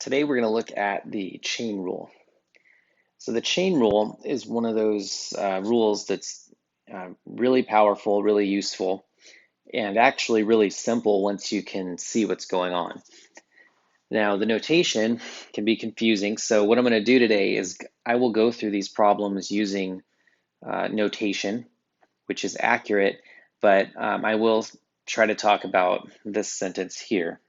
Today we're going to look at the chain rule. So the chain rule is one of those rules that's really powerful, really useful, and actually really simple once you can see what's going on. Now the notation can be confusing, so what I'm going to do today is I will go through these problems using notation, which is accurate, but I will try to talk about this sentence here,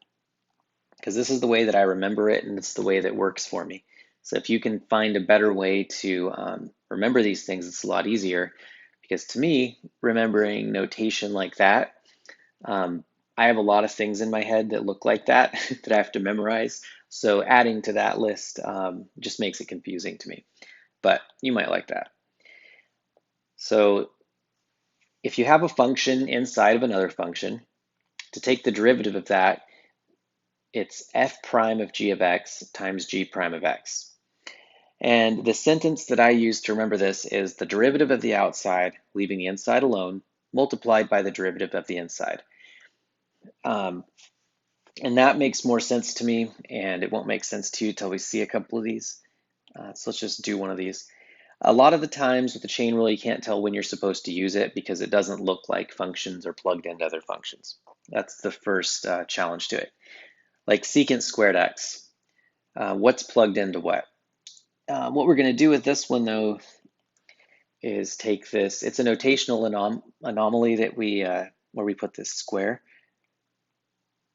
because this is the way that I remember it and it's the way that works for me. So if you can find a better way to remember these things, it's a lot easier, because to me, remembering notation like that, I have a lot of things in my head that look like that that I have to memorize. So adding to that list just makes it confusing to me, but you might like that. So if you have a function inside of another function, to take the derivative of that, it's f prime of g of x times g prime of x. And the sentence that I use to remember this is the derivative of the outside, leaving the inside alone, multiplied by the derivative of the inside. And that makes more sense to me, and it won't make sense to you until we see a couple of these. So let's just do one of these. A lot of the times with the chain rule, you can't tell when you're supposed to use it because it doesn't look like functions are plugged into other functions. That's the first challenge to it. Like secant squared x. What's plugged into what? What we're going to do with this one, though, is take this. It's a notational anomaly that where we put this square.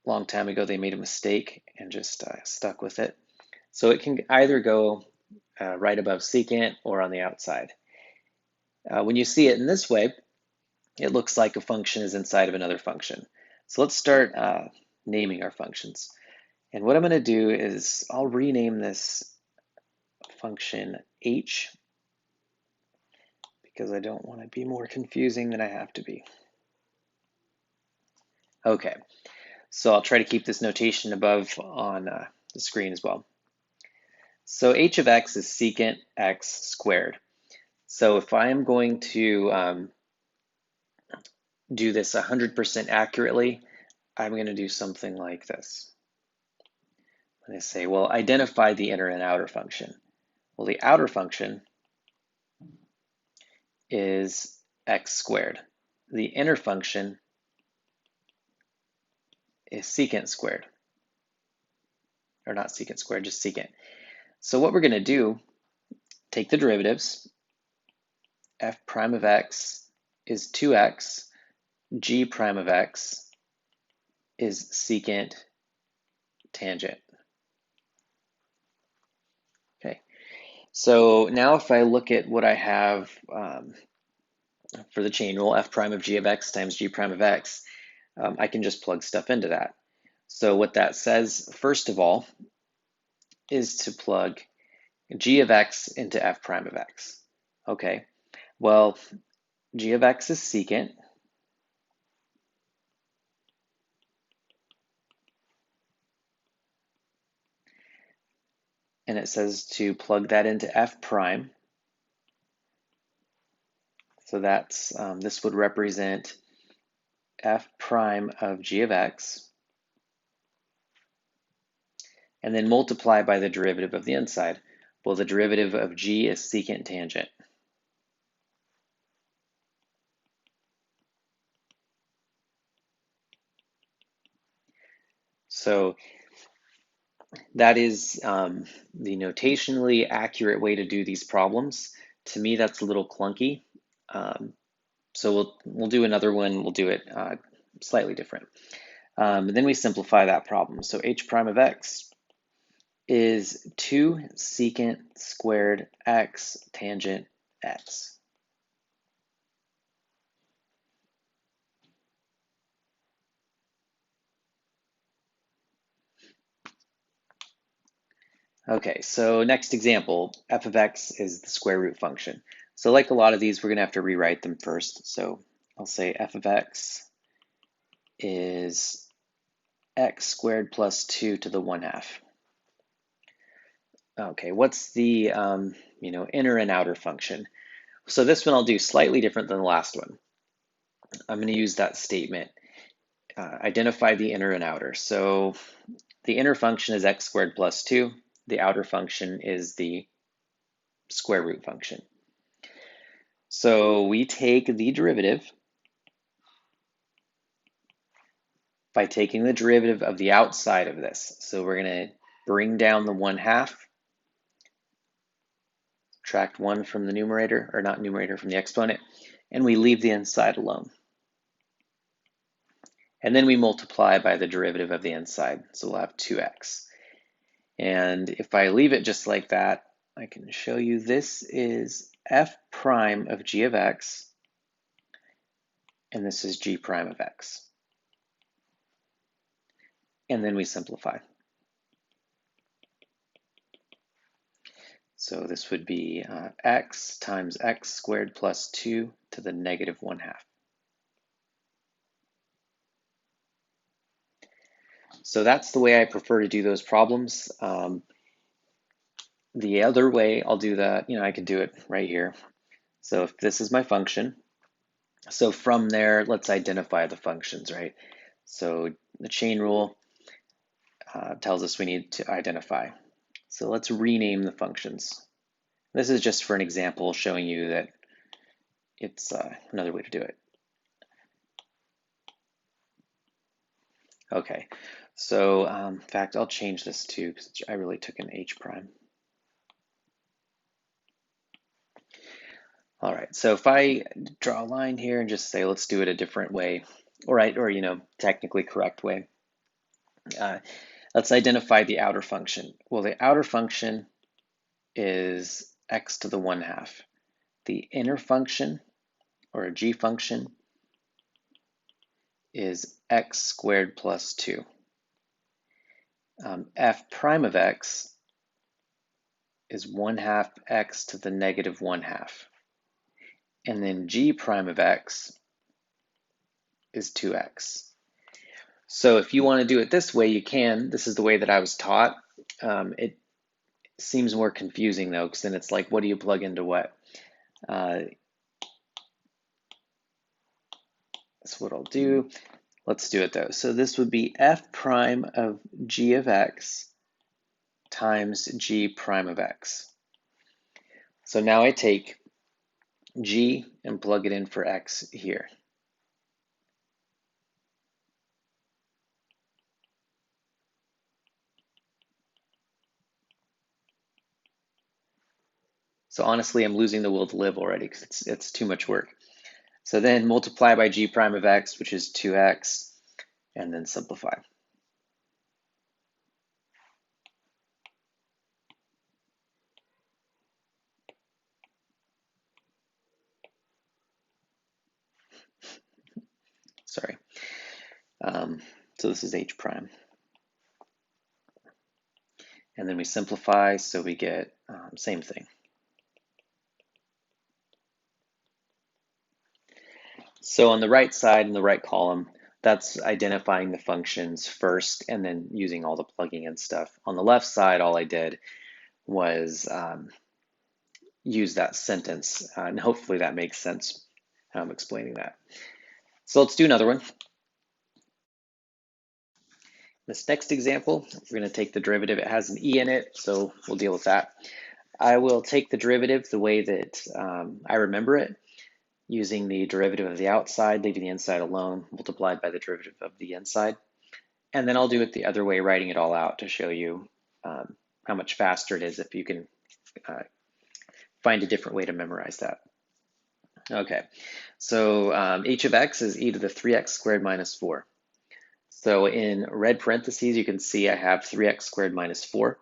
A long time ago, they made a mistake and just stuck with it. So it can either go right above secant or on the outside. When you see it in this way, it looks like a function is inside of another function. So let's start naming our functions. And what I'm going to do is I'll rename this function h, because I don't want to be more confusing than I have to be. Okay, so I'll try to keep this notation above on the screen as well. So h of x is secant x squared. So if I am going to do this 100% accurately, I'm going to do something like this. I'm going to say, well, identify the inner and outer function. Well, the outer function is x squared. The inner function is secant squared. Or not secant squared, just secant. So what we're going to do, take the derivatives. F prime of x is 2x. G prime of x is secant tangent. Okay, so now if I look at what I have for the chain rule, f prime of g of x times g prime of x, I can just plug stuff into that. So what that says, first of all, is to plug g of x into f prime of x. Okay, well, g of x is secant. And it says to plug that into f prime. So that's, this would represent f prime of g of x, and then multiply by the derivative of the inside. Well, the derivative of g is secant tangent. So that is the notationally accurate way to do these problems. To me, that's a little clunky. So we'll do another one. We'll do it slightly different. And then we simplify that problem. So h prime of x is 2 secant squared x tangent x. Okay, so next example, f of x is the square root function. So like a lot of these, we're gonna have to rewrite them first. So I'll say f of x is x squared plus 2 to the 1/2. Okay, what's the inner and outer function? So this one I'll do slightly different than the last one. I'm going to use that statement, identify the inner and outer. So the inner function is x squared plus 2. The outer function is the square root function. So we take the derivative by taking the derivative of the outside of this. So we're going to bring down the 1/2, subtract 1 from the numerator, or not numerator, from the exponent, and we leave the inside alone. And then we multiply by the derivative of the inside, so we'll have 2x. And if I leave it just like that, I can show you this is f prime of g of x, and this is g prime of x. And then we simplify. So this would be x times x squared plus 2 to the negative 1/2. So that's the way I prefer to do those problems. The other way I'll do that, I could do it right here. So if this is my function, so from there, let's identify the functions, right? So the chain rule tells us we need to identify. So let's rename the functions. This is just for an example showing you that it's another way to do it. Okay, so in fact, I'll change this too because I really took an h prime. All right, so if I draw a line here and just say, let's do it a different way, or technically correct way. Let's identify the outer function. Well, the outer function is x to the 1/2. The inner function, or a g function, is x squared plus 2. F prime of x is 1/2 x to the negative 1/2. And then g prime of x is 2x. So if you want to do it this way, you can. This is the way that I was taught. It seems more confusing though, because then it's like, what do you plug into what? That's what I'll do. Let's do it though. So this would be f prime of g of x times g prime of x. So now I take g and plug it in for x here. So honestly, I'm losing the will to live already because it's too much work. So then multiply by g prime of x, which is 2x, and then simplify. Sorry. So this is h prime. And then we simplify, so we get same thing. So on the right side, in the right column, that's identifying the functions first and then using all the plugging and stuff. On the left side, all I did was use that sentence, and hopefully that makes sense how I'm explaining that. So let's do another one. This next example, we're going to take the derivative. It has an e in it, so we'll deal with that. I will take the derivative the way that I remember it, using the derivative of the outside, leaving the inside alone, multiplied by the derivative of the inside. And then I'll do it the other way, writing it all out to show you how much faster it is if you can find a different way to memorize that. Okay, so h of x is e to the 3x squared minus 4. So in red parentheses, you can see I have 3x squared minus 4.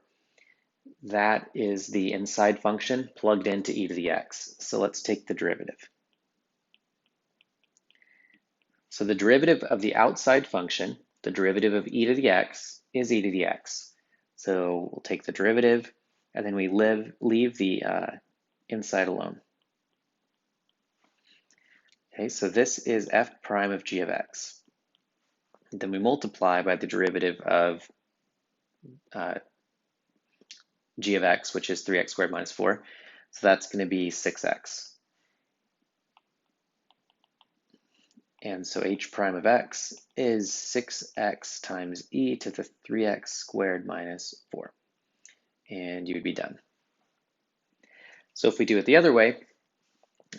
That is the inside function plugged into e to the x. So let's take the derivative. So the derivative of the outside function, the derivative of e to the x, is e to the x. So we'll take the derivative, and then we leave the inside alone. Okay, so this is f prime of g of x. Then we multiply by the derivative of g of x, which is 3x squared minus 4. So that's going to be 6x. And so h prime of x is 6x times e to the 3x squared minus 4. And you would be done. So if we do it the other way,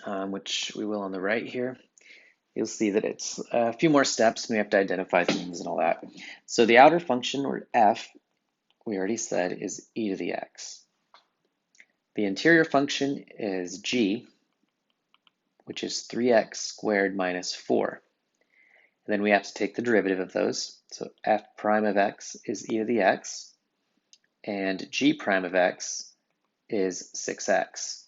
which we will on the right here, you'll see that it's a few more steps and we have to identify things and all that. So the outer function, or f, we already said is e to the x. The interior function is g, which is 3x squared minus 4. And then we have to take the derivative of those. So f prime of x is e to the x, and g prime of x is 6x.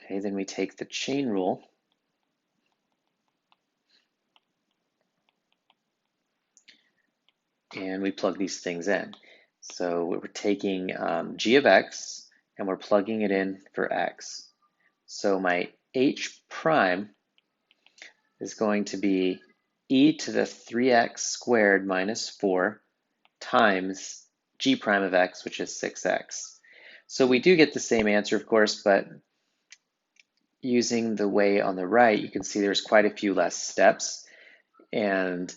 Okay, then we take the chain rule, and we plug these things in. So we're taking g of x, and we're plugging it in for x. So my h prime is going to be e to the 3x squared minus 4 times g prime of x, which is 6x. So we do get the same answer, of course, but using the way on the right, you can see there's quite a few less steps. And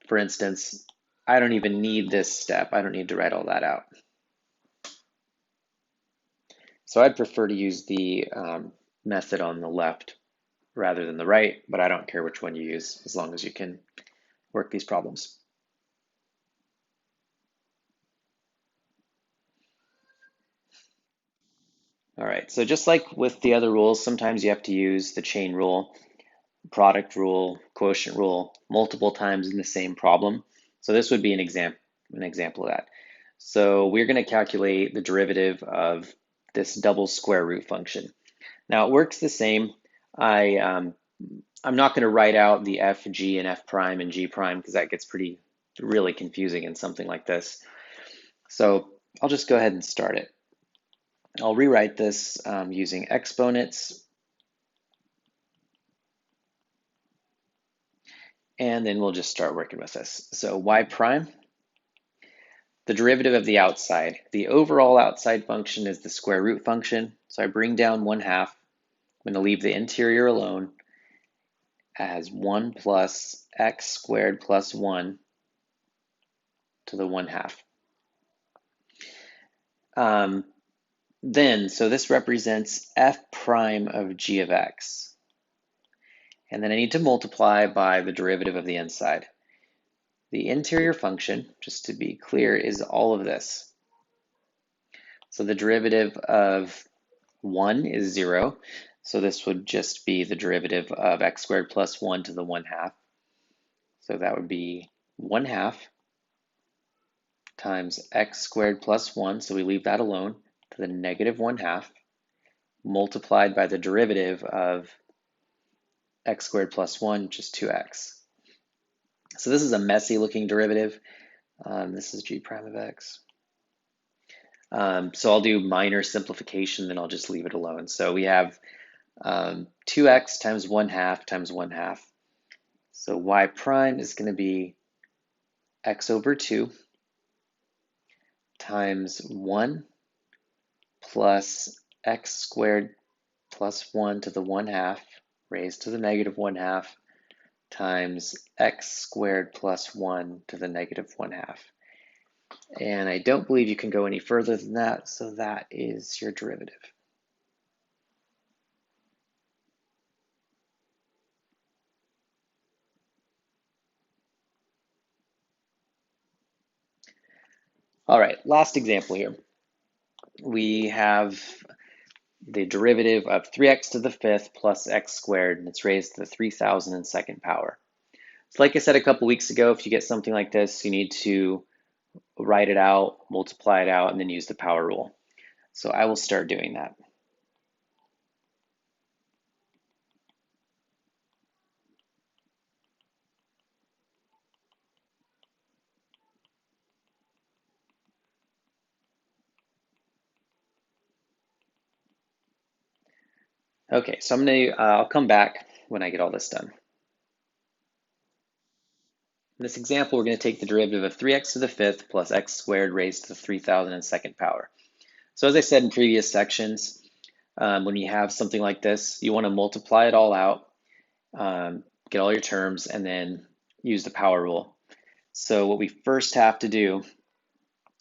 for instance, I don't even need this step. I don't need to write all that out. So I'd prefer to use the method on the left rather than the right, but I don't care which one you use as long as you can work these problems. All right, so just like with the other rules, sometimes you have to use the chain rule, product rule, quotient rule multiple times in the same problem. So this would be an example of that. So we're going to calculate the derivative of this double square root function. Now it works the same. I'm not going to write out the f, g, and f prime and g prime because that gets really confusing in something like this. So I'll just go ahead and start it. I'll rewrite this using exponents, and then we'll just start working with this. So y prime, the derivative of the outside. The overall outside function is the square root function. So I bring down 1/2. I'm going to leave the interior alone as 1 plus x squared plus 1 to the 1/2. So this represents f prime of g of x. And then I need to multiply by the derivative of the inside. The interior function, just to be clear, is all of this. So the derivative of 1 is 0. So this would just be the derivative of x squared plus 1 to the 1/2. So that would be 1/2 times x squared plus 1, so we leave that alone, to the negative 1/2, multiplied by the derivative of x squared plus 1, which is 2x. So this is a messy looking derivative. This is g prime of x. So I'll do minor simplification, then I'll just leave it alone. So we have 2x times 1/2 times 1/2. So y prime is going to be x over 2 times 1 plus x squared plus 1 to the 1/2 raised to the negative 1/2 times x squared plus 1 to the negative 1/2. And I don't believe you can go any further than that, so that is your derivative. All right, last example here. We have the derivative of 3x to the 5th plus x squared, and it's raised to the 3002nd power. So like I said a couple weeks ago, if you get something like this, you need to write it out, multiply it out, and then use the power rule. So I will start doing that. Okay, so I'll come back when I get all this done. In this example, we're going to take the derivative of 3x to the 5th plus x squared raised to the 3002nd power. So as I said in previous sections, when you have something like this, you want to multiply it all out. get all your terms, and then use the power rule. So what we first have to do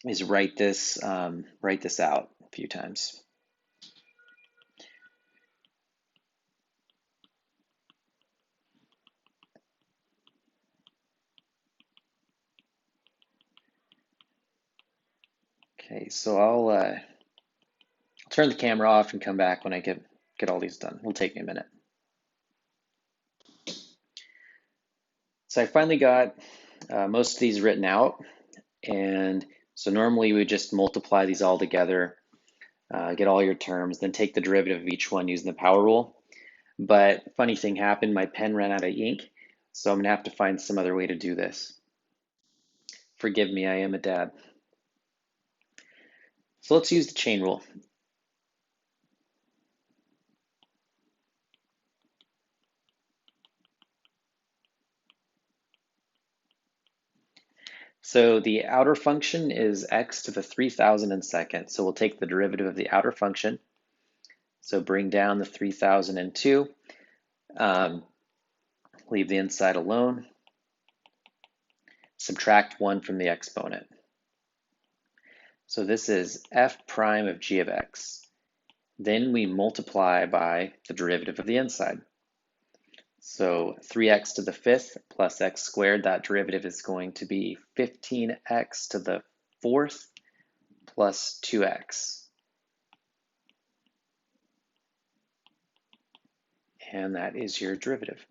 is write this out a few times. Okay, so I'll turn the camera off and come back when I get all these done. It'll take me a minute. So I finally got most of these written out, and so normally we would just multiply these all together, get all your terms, then take the derivative of each one using the power rule. But funny thing happened, my pen ran out of ink, so I'm gonna have to find some other way to do this. Forgive me, I am a dad. So let's use the chain rule. So the outer function is x to the 3002nd. So we'll take the derivative of the outer function. So bring down the 3002, leave the inside alone, subtract 1 from the exponent. So this is f prime of g of x. Then we multiply by the derivative of the inside. So 3x to the 5th plus x squared, that derivative is going to be 15x to the 4th plus 2x. And that is your derivative.